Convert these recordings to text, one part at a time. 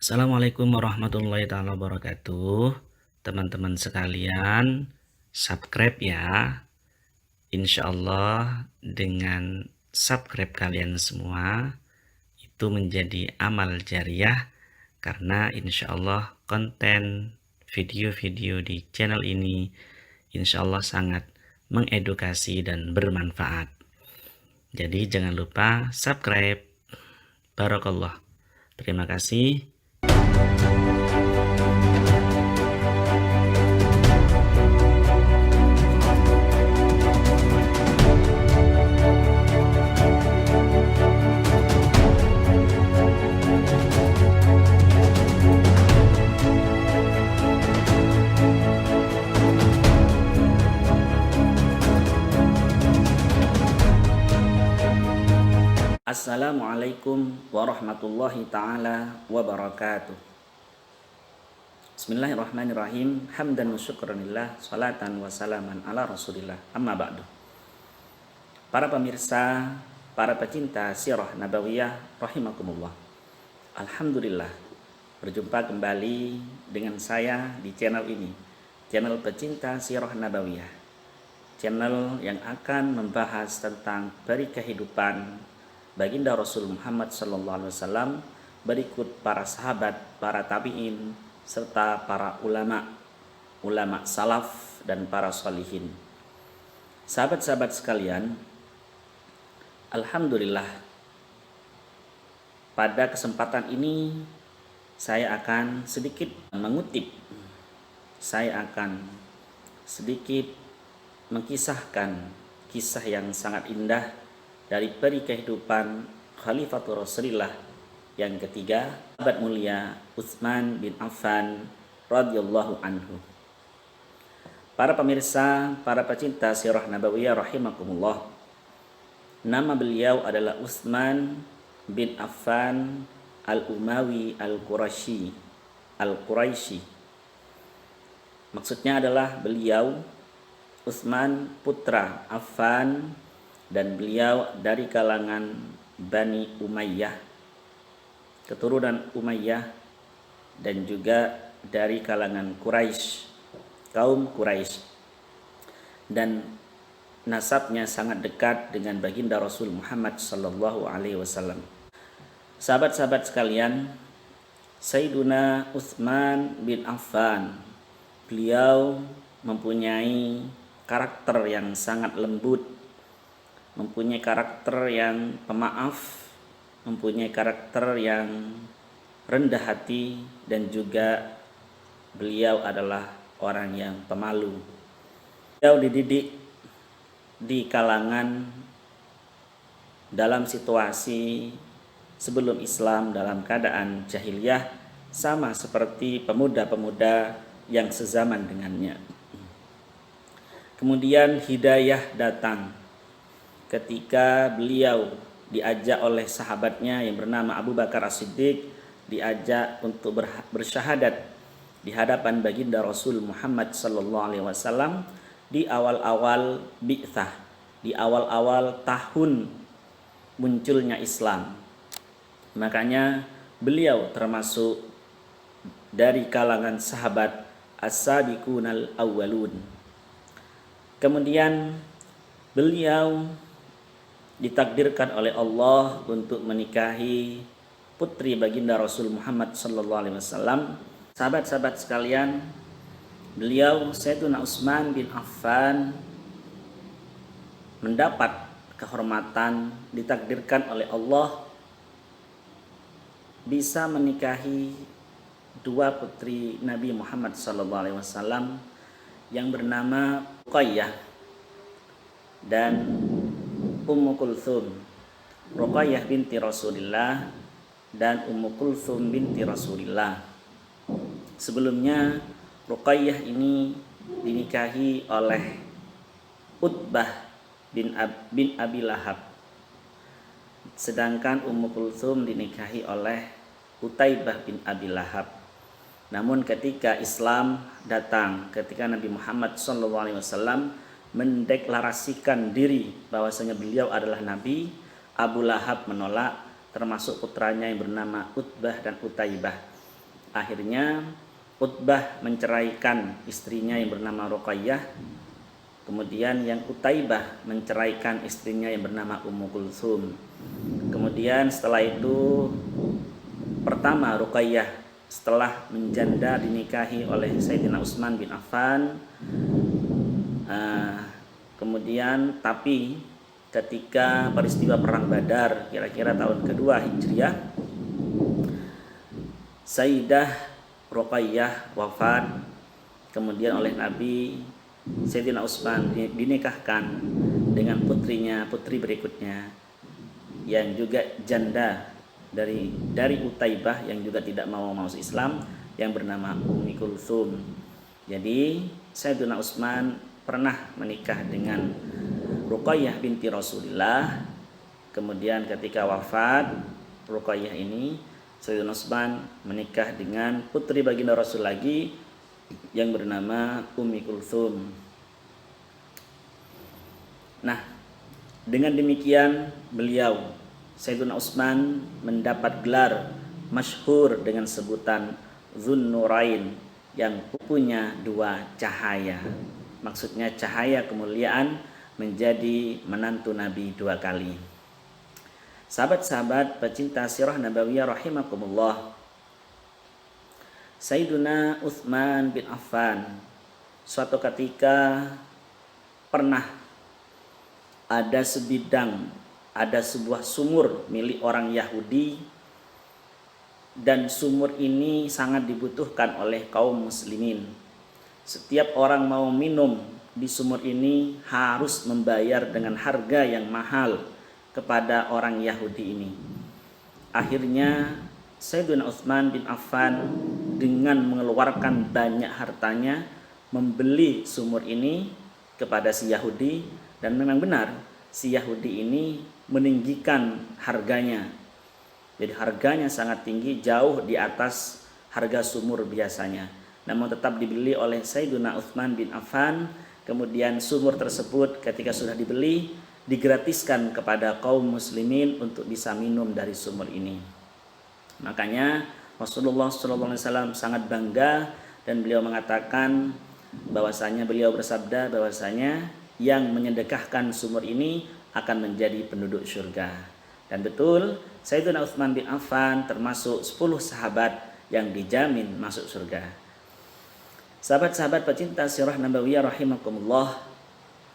Assalamualaikum warahmatullahi taala wabarakatuh. Teman-teman sekalian, subscribe ya. Insya Allah dengan subscribe kalian semua itu menjadi amal jariah karena insya Allah konten video-video di channel ini insya Allah sangat mengedukasi dan bermanfaat. Jadi jangan lupa subscribe. Barakallah. Terima kasih. Assalamualaikum warahmatullahi ta'ala wabarakatuh. Bismillahirrahmanirrahim. Hamdan wa syukranillah, salatan wa salaman ala rasulillah, amma ba'du. Para pemirsa, para pecinta sirah nabawiyah rahimakumullah. Alhamdulillah, berjumpa kembali dengan saya di channel ini, channel pecinta sirah nabawiyah, channel yang akan membahas tentang peri kehidupan baginda Rasul Muhammad SAW, berikut para sahabat, para tabi'in, serta para ulama salaf dan para sholihin. Sahabat-sahabat sekalian, alhamdulillah, pada kesempatan ini saya akan sedikit mengkisahkan kisah yang sangat indah dari peri kehidupan Khalifatul Rasulillah yang ketiga, sahabat mulia Utsman bin Affan radhiyallahu anhu. Para pemirsa, para pecinta sirah nabawiyah rahimakumullah. Nama beliau adalah Utsman bin Affan al-Umawi al-Quraisy. Maksudnya adalah beliau Utsman putra Affan dan beliau dari kalangan Bani Umayyah, keturunan Umayyah, dan juga dari kalangan Quraisy, kaum Quraisy, dan nasabnya sangat dekat dengan baginda Rasul Muhammad sallallahu alaihi wasallam. Sahabat-sahabat sekalian, Sayyiduna Utsman bin Affan, beliau mempunyai karakter yang sangat lembut, mempunyai karakter yang pemaaf, mempunyai karakter yang rendah hati, dan juga beliau adalah orang yang pemalu. Beliau dididik di kalangan dalam situasi sebelum Islam, dalam keadaan jahiliyah, sama seperti pemuda-pemuda yang sezaman dengannya. Kemudian hidayah datang ketika beliau diajak oleh sahabatnya yang bernama Abu Bakar As-Siddiq, diajak untuk bersyahadat di hadapan baginda Rasul Muhammad sallallahu alaihi wasallam di awal-awal bi'tsah, di awal-awal tahun munculnya Islam. Makanya beliau termasuk dari kalangan sahabat as-sabiqunal awwalun. Kemudian beliau ditakdirkan oleh Allah untuk menikahi putri baginda Rasul Muhammad sallallahu alaihi wasallam. Sahabat-sahabat sekalian, beliau Sayyiduna Utsman bin Affan mendapat kehormatan, ditakdirkan oleh Allah bisa menikahi dua putri Nabi Muhammad sallallahu alaihi wasallam yang bernama Ruqayyah dan Ummu Kulthum. Ruqayyah binti Rasulillah dan Ummu Kulthum binti Rasulillah. Sebelumnya Ruqayyah ini dinikahi oleh Utbah bin Abi Lahab, sedangkan Ummu Kulthum dinikahi oleh Utaibah bin Abi Lahab. Namun ketika Islam datang, ketika Nabi Muhammad SAW mendeklarasikan diri bahwasanya beliau adalah Nabi, Abu Lahab menolak, termasuk putranya yang bernama Utbah dan Utaibah. Akhirnya Utbah menceraikan istrinya yang bernama Ruqayyah. Kemudian yang Utaibah menceraikan istrinya yang bernama Ummu Kulsum. Kemudian setelah itu pertama Ruqayyah setelah menjanda dinikahi oleh Sayyidina Utsman bin Affan. Kemudian tapi ketika peristiwa perang Badar kira-kira tahun kedua Hijriah, Sayyidah Ruqayyah wafat. Kemudian oleh Nabi Sayyidina Utsman dinikahkan dengan putrinya, putri berikutnya yang juga janda dari Utaibah yang juga tidak mau masuk Islam, yang bernama Ummi Kulsum. Jadi Sayyidina Utsman pernah menikah dengan Ruqayyah binti Rasulullah. Kemudian ketika wafat Ruqayyah ini, Sayyidina Utsman menikah dengan putri baginda Rasul lagi yang bernama Ummi Kulsum. Nah, dengan demikian beliau Sayyidina Utsman mendapat gelar masyhur dengan sebutan Dzunnurain, yang punya dua cahaya. Maksudnya cahaya kemuliaan, menjadi menantu Nabi dua kali. Sahabat-sahabat pecinta sirah nabawiyah rahimakumullah, Sayyiduna Utsman bin Affan suatu ketika pernah ada sebuah sumur milik orang Yahudi, dan sumur ini sangat dibutuhkan oleh kaum muslimin. Setiap orang mau minum di sumur ini harus membayar dengan harga yang mahal kepada orang Yahudi ini. Akhirnya Sayyidina Utsman bin Affan dengan mengeluarkan banyak hartanya membeli sumur ini kepada si Yahudi, dan memang benar si Yahudi ini meninggikan harganya. Jadi harganya sangat tinggi, jauh di atas harga sumur biasanya. Namun tetap dibeli oleh Sayyidina Utsman bin Affan. Kemudian sumur tersebut ketika sudah dibeli digratiskan kepada kaum muslimin untuk bisa minum dari sumur ini. Makanya Rasulullah SAW sangat bangga, dan beliau mengatakan bahwasanya beliau bersabda bahwasanya yang menyedekahkan sumur ini akan menjadi penduduk surga. Dan betul, Sayyidina Utsman bin Affan termasuk 10 sahabat yang dijamin masuk surga. Sahabat-sahabat pecinta sirah nabawiyah rahimakumullah,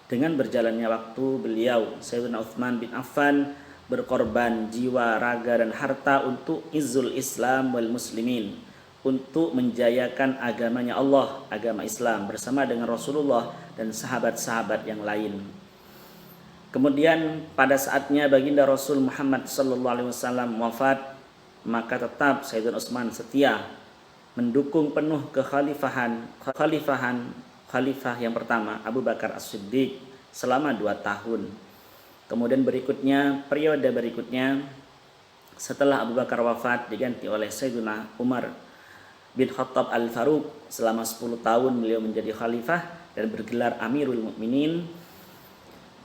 dengan berjalannya waktu beliau Sayyidina Utsman bin Affan berkorban jiwa, raga dan harta untuk izzul Islam wal muslimin, untuk menjayakan agamanya Allah, agama Islam bersama dengan Rasulullah dan sahabat-sahabat yang lain. Kemudian pada saatnya baginda Rasul Muhammad SAW wafat, maka tetap Sayyidina Utsman setia mendukung penuh khalifah yang pertama Abu Bakar As-Siddiq selama 2 tahun. Kemudian periode berikutnya setelah Abu Bakar wafat diganti oleh Sayyidina Umar bin Khattab Al-Faruq. Selama 10 tahun beliau menjadi khalifah dan bergelar Amirul Mukminin.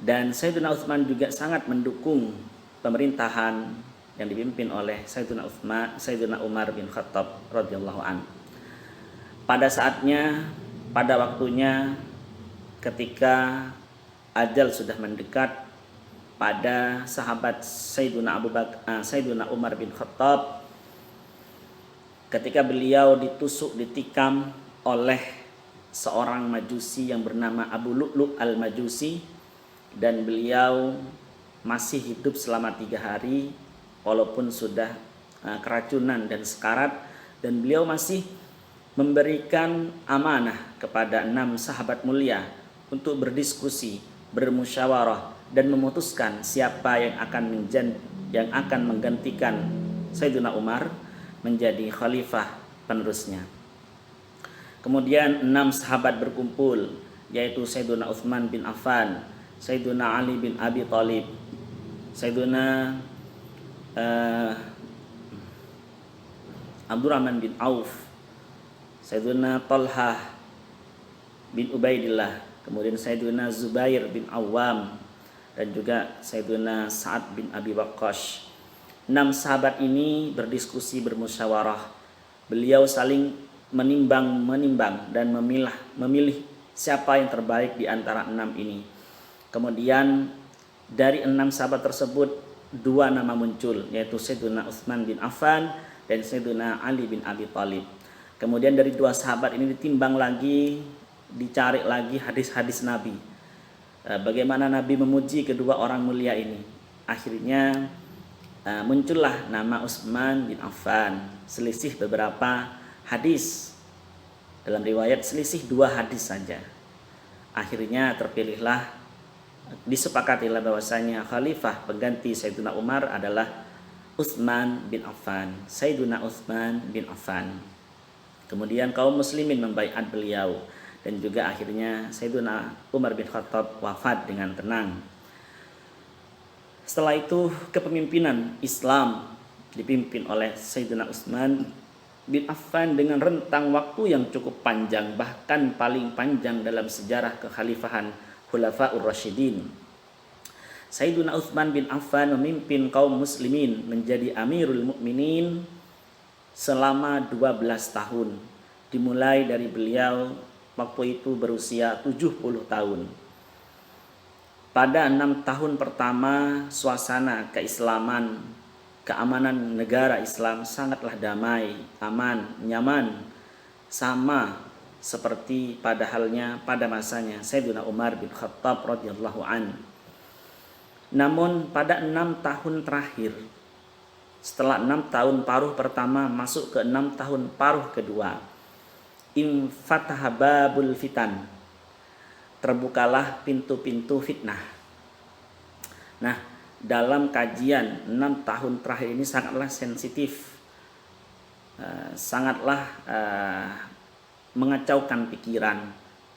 Dan Sayyidina Utsman juga sangat mendukung pemerintahan yang dipimpin oleh Sayyidina Umar bin Khattab radhiyallahu an. Pada waktunya ketika ajal sudah mendekat pada sahabat Sayyidina Umar bin Khattab, ketika beliau ditikam oleh seorang majusi yang bernama Abu Lu'lu' al-Majusi, dan beliau masih hidup selama 3 hari walaupun sudah keracunan dan sekarat, dan beliau masih memberikan amanah kepada 6 sahabat mulia untuk berdiskusi, bermusyawarah dan memutuskan siapa yang akan menggantikan Sayyidina Umar menjadi khalifah penerusnya. Kemudian 6 sahabat berkumpul, yaitu Sayyidina Utsman bin Affan, Sayyidina Ali bin Abi Thalib, Sayyidina Abdurrahman bin Auf, Sayyidina Talhah bin Ubaidillah, kemudian Sayyidina Zubair bin Awam, dan juga Sayyidina Sa'ad bin Abi Waqqas. 6 sahabat ini berdiskusi, bermusyawarah Beliau saling menimbang dan memilih siapa yang terbaik di antara 6 ini. Kemudian dari 6 sahabat tersebut 2 nama muncul, yaitu Sayyidina Utsman bin Affan dan Sayyidina Ali bin Abi Thalib. Kemudian dari 2 sahabat ini ditimbang lagi, dicari lagi hadis-hadis Nabi. Bagaimana Nabi memuji kedua orang mulia ini. Akhirnya muncullah nama Utsman bin Affan. Selisih beberapa hadis. Dalam riwayat selisih 2 hadis saja. Akhirnya terpilihlah, disepakatilah bahwasanya khalifah pengganti Sayyidina Umar adalah Utsman bin Affan. Sayyidina Utsman bin Affan. Kemudian kaum muslimin membaiat beliau dan juga akhirnya Sayyidina Umar bin Khattab wafat dengan tenang. Setelah itu kepemimpinan Islam dipimpin oleh Sayyidina Utsman bin Affan dengan rentang waktu yang cukup panjang, bahkan paling panjang dalam sejarah kekhalifahan Khulafaur Rasyidin. Sayyidina Utsman bin Affan memimpin kaum muslimin menjadi Amirul Mukminin selama 12 tahun. Dimulai dari beliau waktu itu berusia 70 tahun. Pada 6 tahun pertama, suasana keislaman, keamanan negara Islam sangatlah damai, aman, nyaman, sama seperti pada halnya pada masanya Sayyidina Umar bin Khattab radhiyallahu an. Namun pada 6 tahun terakhir, setelah 6 tahun paruh pertama masuk ke 6 tahun paruh kedua, infataha babul fitan, terbukalah pintu-pintu fitnah. Nah, dalam kajian 6 tahun terakhir ini sangatlah sensitif, sangatlah mengacaukan pikiran.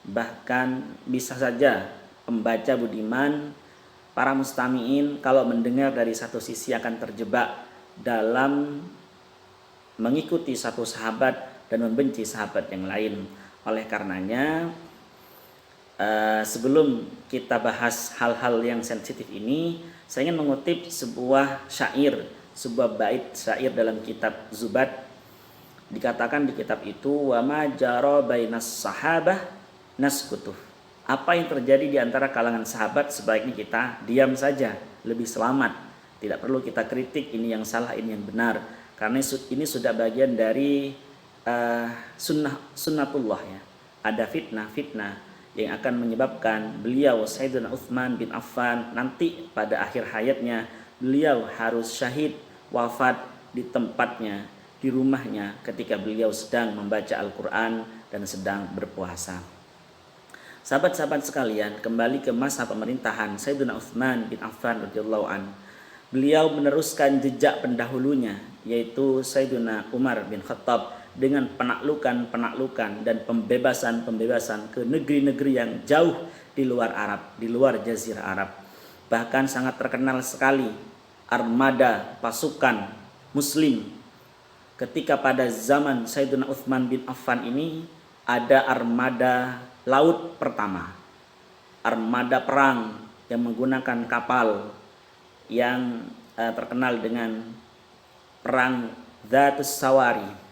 Bahkan bisa saja pembaca budiman, para mustami'in kalau mendengar dari satu sisi akan terjebak dalam mengikuti satu sahabat dan membenci sahabat yang lain. Oleh karenanya, sebelum kita bahas hal-hal yang sensitif ini, saya ingin mengutip sebuah syair, sebuah bait syair dalam kitab Zubat. Dikatakan di kitab itu, wa ma jara bainas sahabah naskutuh. Apa yang terjadi di antara kalangan sahabat sebaiknya kita diam saja, lebih selamat. Tidak perlu kita kritik ini yang salah, ini yang benar, karena ini sudah bagian dari sunnatullah ya. Ada fitnah yang akan menyebabkan beliau Sayyidina Utsman bin Affan nanti pada akhir hayatnya beliau harus syahid, wafat di tempatnya, di rumahnya ketika beliau sedang membaca Al-Quran dan sedang berpuasa. Sahabat-sahabat sekalian, kembali ke masa pemerintahan Sayyidina Utsman bin Affan radhiyallahu an. Beliau meneruskan jejak pendahulunya, yaitu Sayyidina Umar bin Khattab, dengan penaklukan dan pembebasan ke negeri-negeri yang jauh di luar Arab, di luar Jazirah Arab. Bahkan sangat terkenal sekali armada pasukan muslim ketika pada zaman Sayyidina Utsman bin Affan ini ada armada laut pertama, armada perang yang menggunakan kapal yang terkenal dengan perang Dzatus Sawari.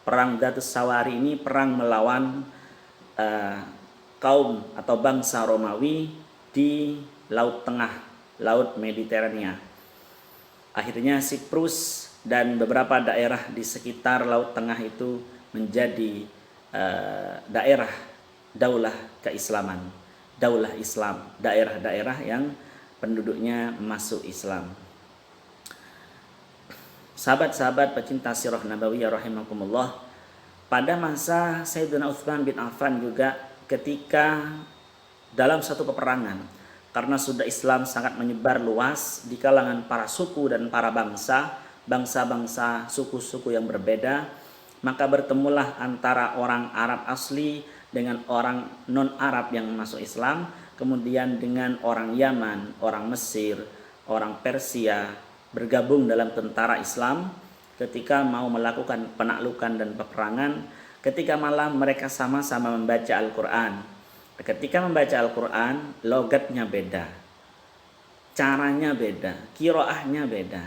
Perang Dzatus Sawari ini perang melawan kaum atau bangsa Romawi di Laut Tengah, Laut Mediterania. Akhirnya Siprus dan beberapa daerah di sekitar Laut Tengah itu menjadi daerah daulah keislaman, daulah Islam, daerah-daerah yang penduduknya masuk Islam. Sahabat-sahabat pecinta sirah nabawiyah rahimakumullah, pada masa Sayyidina Utsman bin Affan juga ketika dalam satu peperangan, karena sudah Islam sangat menyebar luas di kalangan para suku dan para bangsa-bangsa, suku-suku yang berbeda, maka bertemulah antara orang Arab asli dengan orang non-Arab yang masuk Islam, kemudian dengan orang Yaman, orang Mesir, orang Persia, bergabung dalam tentara Islam ketika mau melakukan penaklukan dan peperangan, ketika malam mereka sama-sama membaca Al-Quran. Ketika membaca Al-Quran, logatnya beda, caranya beda, qiraahnya beda.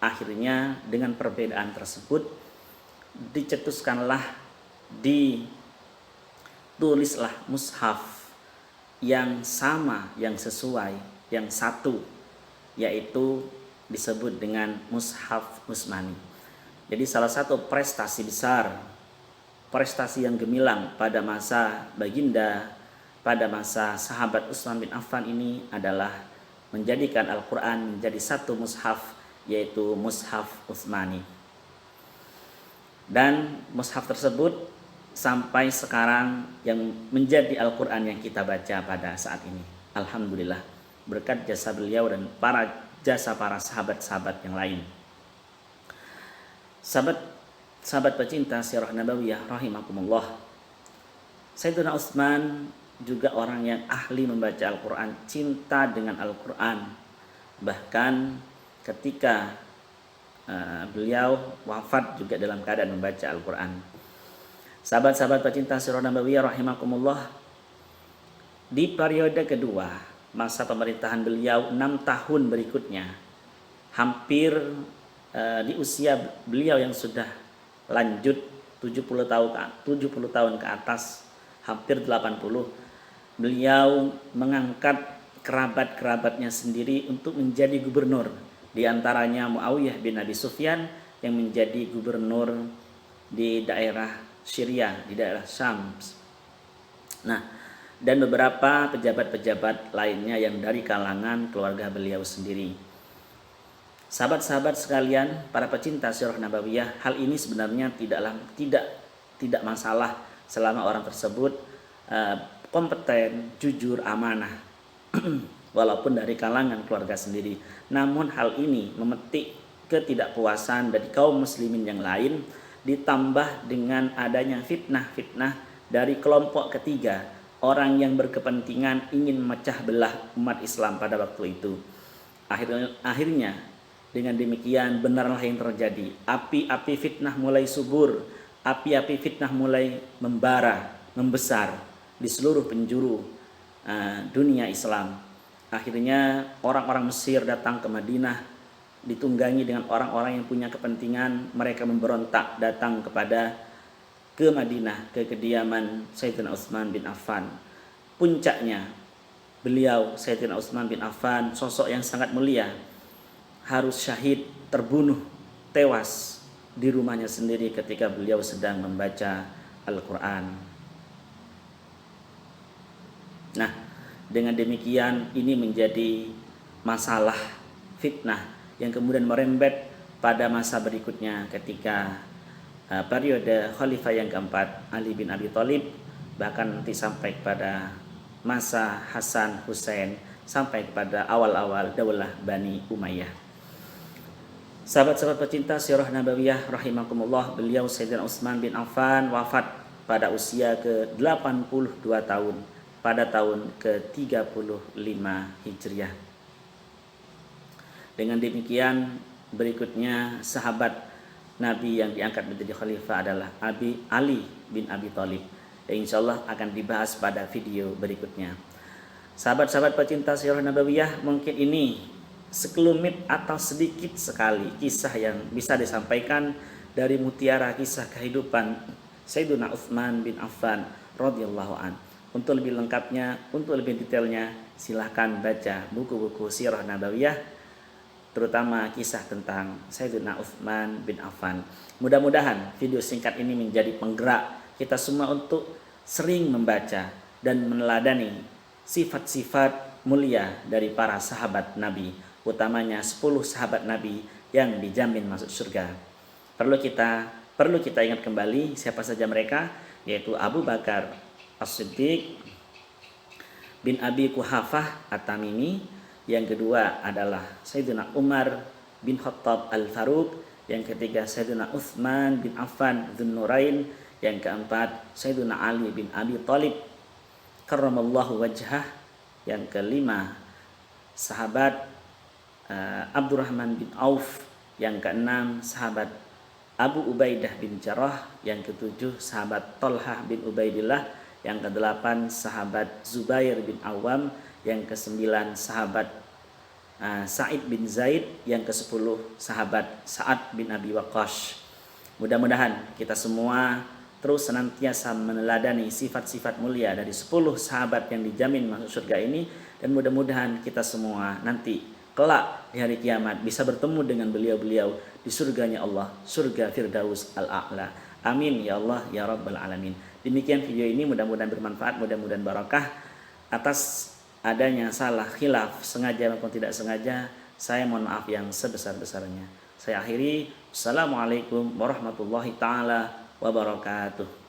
Akhirnya dengan perbedaan tersebut, dicetuskanlah, ditulislah mushaf yang sama, yang sesuai, yang satu, yaitu disebut dengan mushaf Utsmani. Jadi salah satu prestasi besar, prestasi yang gemilang pada masa baginda, pada masa sahabat Utsman bin Affan ini adalah menjadikan Al-Quran menjadi satu mushaf, yaitu mushaf Utsmani. Dan mushaf tersebut sampai sekarang yang menjadi Al-Quran yang kita baca pada saat ini. Alhamdulillah, berkat jasa beliau dan jasa para sahabat-sahabat yang lain. Sahabat pecinta sirah nabawiyah rahimakumullah, Sayyidina Utsman juga orang yang ahli membaca Al-Quran, cinta dengan Al-Quran. Bahkan ketika beliau wafat juga dalam keadaan membaca Al-Quran. Sahabat-sahabat pecinta sirah nabawiyah rahimakumullah, di periode kedua masa pemerintahan beliau 6 tahun berikutnya, hampir di usia beliau yang sudah lanjut 70 tahun ke atas, hampir 80, beliau mengangkat kerabat-kerabatnya sendiri untuk menjadi gubernur. Di antaranya Muawiyah bin Abi Sufyan yang menjadi gubernur di daerah Syria, di daerah Syam. Nah, dan beberapa pejabat-pejabat lainnya yang dari kalangan keluarga beliau sendiri. Sahabat-sahabat sekalian, para pecinta sirah nabawiyah, hal ini sebenarnya tidak masalah selama orang tersebut kompeten, jujur, amanah, walaupun dari kalangan keluarga sendiri. Namun hal ini memetik ketidakpuasan dari kaum muslimin yang lain, ditambah dengan adanya fitnah-fitnah dari kelompok ketiga, orang yang berkepentingan ingin memecah belah umat Islam pada waktu itu. Akhirnya dengan demikian benarlah yang terjadi. Api-api fitnah mulai subur, api-api fitnah mulai membesar di seluruh penjuru dunia Islam. Akhirnya orang-orang Mesir datang ke Madinah, ditunggangi dengan orang-orang yang punya kepentingan. Mereka memberontak datang ke Madinah, ke kediaman Sayyidina Utsman bin Affan. Puncaknya beliau, Sayyidina Utsman bin Affan, sosok yang sangat mulia, harus syahid, terbunuh, tewas di rumahnya sendiri ketika beliau sedang membaca Al-Quran. Nah, dengan demikian ini menjadi masalah fitnah yang kemudian merembet pada masa berikutnya ketika periode khalifah yang keempat Ali bin Abi Thalib, bahkan nanti sampai kepada masa Hasan Hussein, sampai kepada awal-awal daulah Bani Umayyah. Sahabat-sahabat pecinta sirah nabawiyah rahimakumullah, beliau Sayyidina Utsman bin Affan wafat pada usia ke-82 tahun pada tahun ke-35 Hijriah. Dengan demikian berikutnya sahabat Nabi yang diangkat menjadi khalifah adalah Ali bin Abi Thalib, yang insyaallah akan dibahas pada video berikutnya. Sahabat-sahabat pecinta sirah nabawiyah, mungkin ini sekelumit atau sedikit sekali kisah yang bisa disampaikan dari mutiara kisah kehidupan Sayyidina Utsman bin Affan radhiyallahu an. Untuk lebih lengkapnya, untuk lebih detailnya, silahkan baca buku-buku sirah nabawiyah, terutama kisah tentang Sayyidina Utsman bin Affan. Mudah-mudahan video singkat ini menjadi penggerak kita semua untuk sering membaca dan meneladani sifat-sifat mulia dari para sahabat Nabi, utamanya 10 sahabat Nabi yang dijamin masuk surga. Perlu kita ingat kembali siapa saja mereka, yaitu Abu Bakar As-Siddiq bin Abi Quhafah At-Tamimi. Yang kedua adalah Sayyidina Umar bin Khattab Al-Faruq. Yang ketiga Sayyidina Utsman bin Affan Dzun-Nurain. Yang keempat Sayyidina Ali bin Abi Thalib karramallahu wajhah. Yang kelima sahabat Abdurrahman bin Auf. Yang keenam sahabat Abu Ubaidah bin Jarrah. Yang ketujuh sahabat Talhah bin Ubaidillah. Yang kedelapan sahabat Zubair bin Awam. Yang kesembilan sahabat Sa'id bin Zaid. Yang kesepuluh sahabat Sa'ad bin Abi Waqqash. Mudah-mudahan kita semua terus senantiasa meneladani sifat-sifat mulia dari 10 sahabat yang dijamin masuk surga ini, dan mudah-mudahan kita semua nanti kelak di hari kiamat bisa bertemu dengan beliau-beliau di surganya Allah, surga Firdaus Al-A'la. Amin ya Allah ya Rabbal Alamin. Demikian video ini, mudah-mudahan bermanfaat, mudah-mudahan barakah. Atas adanya salah khilaf sengaja maupun tidak sengaja, saya mohon maaf yang sebesar-besarnya. Saya akhiri. Assalamualaikum warahmatullahi taala wabarakatuh.